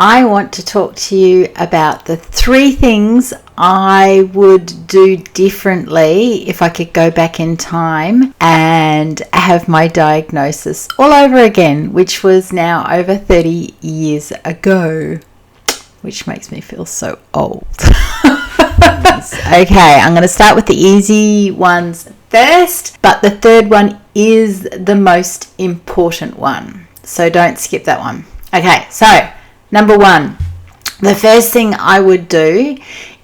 I want to talk to you about the 3 things I would do differently if I could go back in time and have my diagnosis all over again, which was now over 30 years ago, which makes me feel so old. Okay, I'm going to start with the easy ones first, but the third one is the most important one, so don't skip that one. Okay, so number 1, the first thing I would do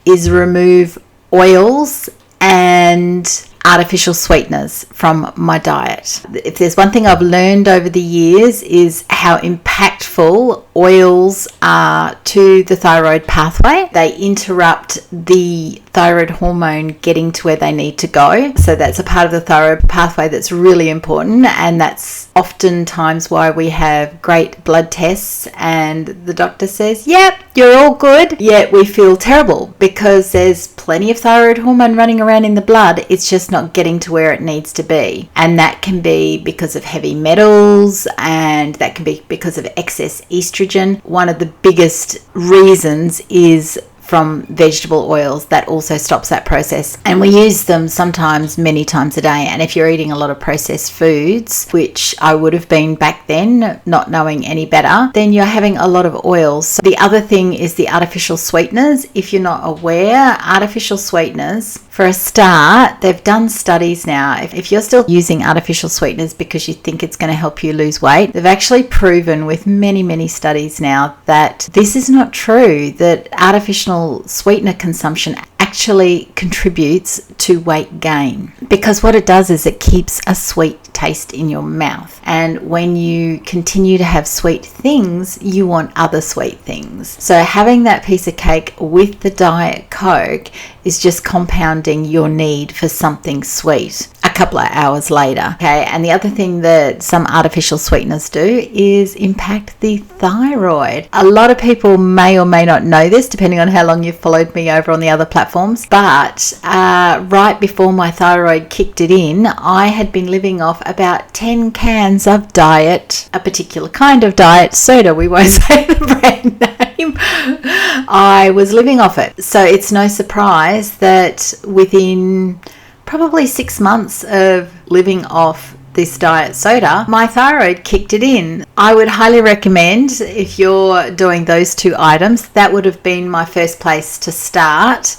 is remove oils and artificial sweeteners from my diet. If there's one thing I've learned over the years is how impactful oils are to the thyroid pathway. They interrupt the thyroid hormone getting to where they need to go. So that's a part of the thyroid pathway that's really important, and that's oftentimes why we have great blood tests and the doctor says, yep, you're all good, yet we feel terrible because there's plenty of thyroid hormone running around in the blood. It's just not getting to where it needs to be, and that can be because of heavy metals, and that can be because of excess estrogen. One of the biggest reasons is from vegetable oils. That also stops that process, and we use them sometimes many times a day. And if you're eating a lot of processed foods, which I would have been back then, not knowing any better, then you're having a lot of oils. So the other thing is the artificial sweeteners. If you're not aware, artificial sweeteners, for a start, they've done studies now. If you're still using artificial sweeteners because you think it's going to help you lose weight, they've actually proven with many studies now that this is not true, that artificial sweetener consumption actually contributes to weight gain, because what it does is it keeps a sweet taste in your mouth, and when you continue to have sweet things, you want other sweet things. So having that piece of cake with the Diet Coke is just compounding your need for something sweet a couple of hours later. Okay, and the other thing that some artificial sweeteners do is impact the thyroid. A lot of people may or may not know this, depending on how long you've followed me over on the other platforms, but right before my thyroid kicked it in, I had been living off about 10 cans of diet, a particular kind of diet soda, we won't say the brand name. I was living off it, so it's no surprise that within probably 6 months of living off this diet soda, my thyroid kicked it in. I would highly recommend, if you're doing those 2 items, that would have been my first place to start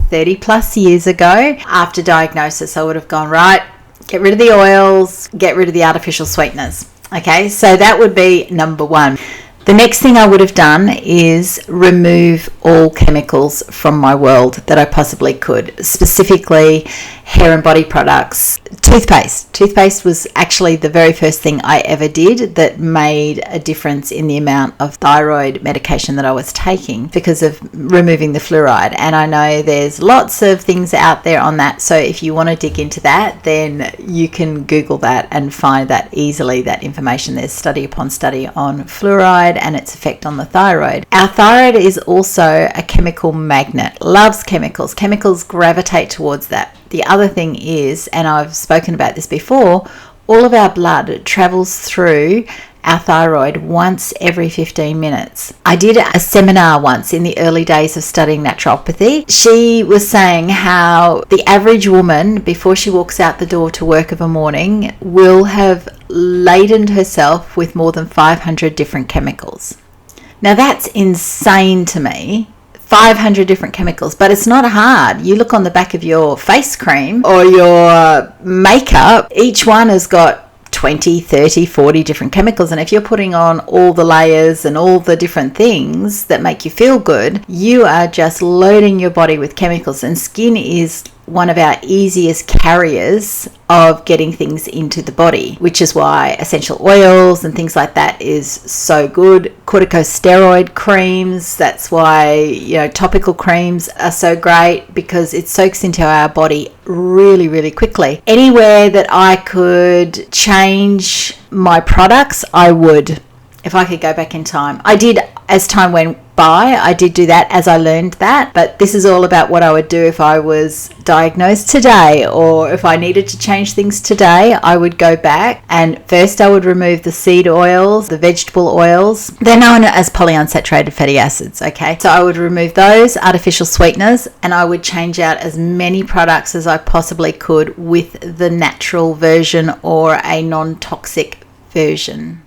30 plus years ago. After diagnosis, I would have gone, right, get rid of the oils, get rid of the artificial sweeteners. Okay, so that would be number 1. The next thing I would have done is remove all chemicals from my world that I possibly could, specifically hair and body products. Toothpaste was actually the very first thing I ever did that made a difference in the amount of thyroid medication that I was taking because of removing the fluoride. And I know there's lots of things out there on that, so if you want to dig into that, then you can Google that and find that easily, that information. There's study upon study on fluoride and its effect on the thyroid. Our thyroid is also a chemical magnet, loves chemicals. Chemicals gravitate towards that. The other thing is, and I've spoken about this before, all of our blood travels through our thyroid once every 15 minutes. I did a seminar once in the early days of studying naturopathy. She was saying how the average woman, before she walks out the door to work of a morning, will have laden herself with more than 500 different chemicals. Now that's insane to me. 500 different chemicals, but it's not hard. You look on the back of your face cream or your makeup, each one has got 20, 30, 40 different chemicals, and if you're putting on all the layers and all the different things that make you feel good, you are just loading your body with chemicals. And skin is one of our easiest carriers of getting things into the body, which is why essential oils and things like that is so good. Corticosteroid creams, that's why, topical creams are so great, because it soaks into our body really quickly. Anywhere that I could change my products, I would. If I could go back in time, I did as time went by. I did do that as I learned that, but this is all about what I would do if I was diagnosed today, or if I needed to change things today. I would go back and first I would remove the seed oils, the vegetable oils. They're known as polyunsaturated fatty acids, okay? So I would remove those artificial sweeteners, and I would change out as many products as I possibly could with the natural version or a non-toxic version.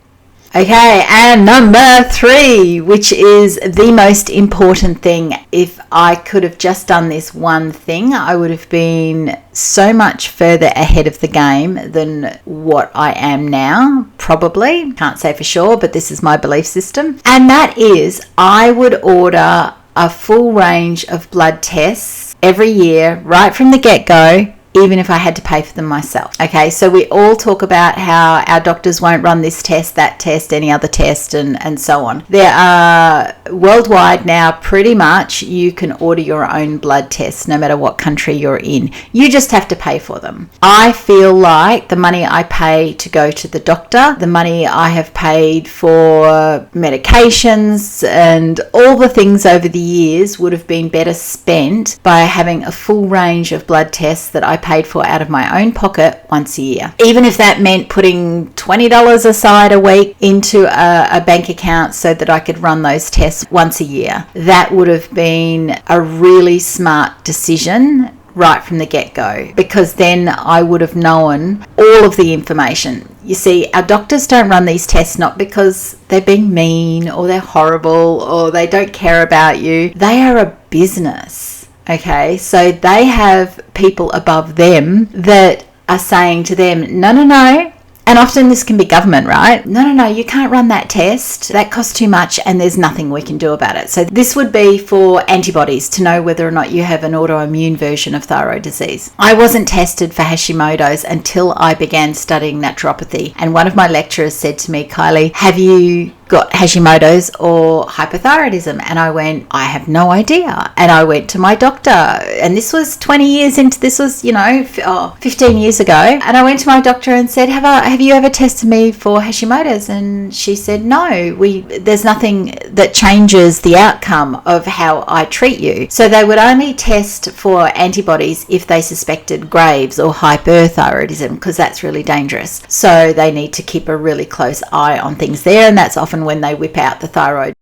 Okay, and number 3, which is the most important thing. If I could have just done this one thing, I would have been so much further ahead of the game than what I am now, probably. Can't say for sure, but this is my belief system. And that is, I would order a full range of blood tests every year, right from the get-go, even if I had to pay for them myself. Okay, so we all talk about how our doctors won't run this test, that test, any other test, and so on. There are worldwide now, pretty much, you can order your own blood tests no matter what country you're in. You just have to pay for them. I feel like the money I pay to go to the doctor, the money I have paid for medications and all the things over the years would have been better spent by having a full range of blood tests that I paid for out of my own pocket once a year. Even if that meant putting $20 aside a week into a bank account so that I could run those tests once a year, that would have been a really smart decision right from the get-go, because then I would have known all of the information. You see, our doctors don't run these tests not because they're being mean or they're horrible or they don't care about you. They are a business. Okay, so they have people above them that are saying to them, no, and often this can be government, right? No, you can't run that test. That costs too much and there's nothing we can do about it. So this would be for antibodies to know whether or not you have an autoimmune version of thyroid disease. I wasn't tested for Hashimoto's until I began studying naturopathy. And one of my lecturers said to me, Kylie, have you got Hashimoto's or hypothyroidism? And I went, I have no idea. And I went to my doctor, and this was 20 years into, this was, 15 years ago. And I went to my doctor and said, have you ever tested me for Hashimoto's? And she said, no, there's nothing that changes the outcome of how I treat you. So they would only test for antibodies if they suspected Graves or hyperthyroidism, because that's really dangerous. So they need to keep a really close eye on things there, and that's often when they whip out the thyroid.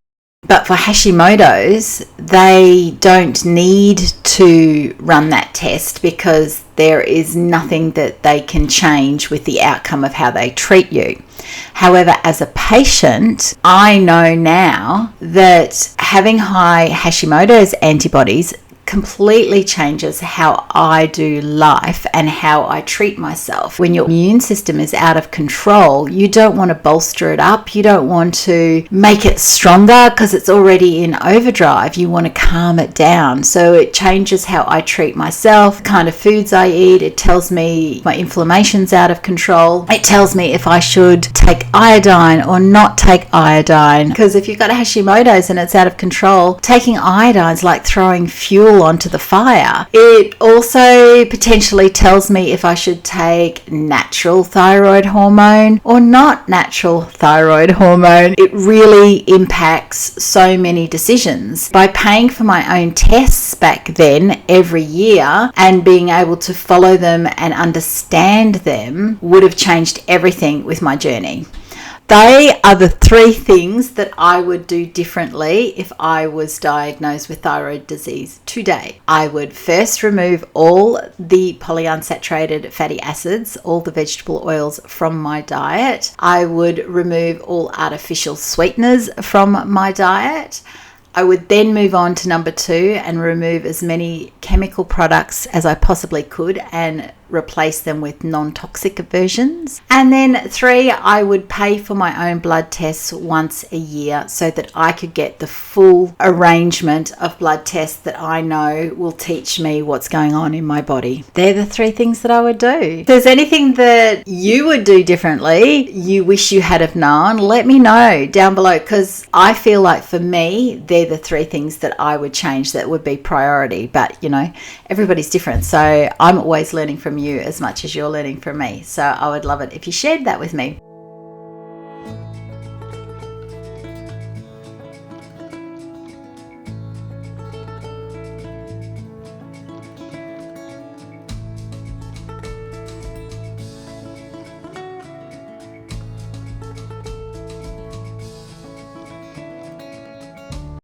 But for Hashimoto's, they don't need to run that test because there is nothing that they can change with the outcome of how they treat you. However, as a patient, I know now that having high Hashimoto's antibodies completely changes how I do life and how I treat myself. When your immune system is out of control, you don't want to bolster it up. You don't want to make it stronger because it's already in overdrive. You want to calm it down. So it changes how I treat myself, the kind of foods I eat. It tells me my inflammation's out of control. It tells me if I should take iodine or not take iodine. Because if you've got Hashimoto's and it's out of control, taking iodine is like throwing fuel onto the fire. It also potentially tells me if I should take natural thyroid hormone or not natural thyroid hormone. It really impacts so many decisions. By paying for my own tests back then every year and being able to follow them and understand them would have changed everything with my journey. They are the 3 things that I would do differently if I was diagnosed with thyroid disease today. I would first remove all the polyunsaturated fatty acids, all the vegetable oils from my diet. I would remove all artificial sweeteners from my diet. I would then move on to number 2 and remove as many chemical products as I possibly could and replace them with non-toxic versions. And then 3, I would pay for my own blood tests once a year so that I could get the full arrangement of blood tests that I know will teach me what's going on in my body. They're the 3 things that I would do. If there's anything that you would do differently, you wish you had have known, let me know down below, because I feel like for me, they're the 3 things that I would change that would be priority. But everybody's different, so I'm always learning from you as much as you're learning from me. So I would love it if you shared that with me.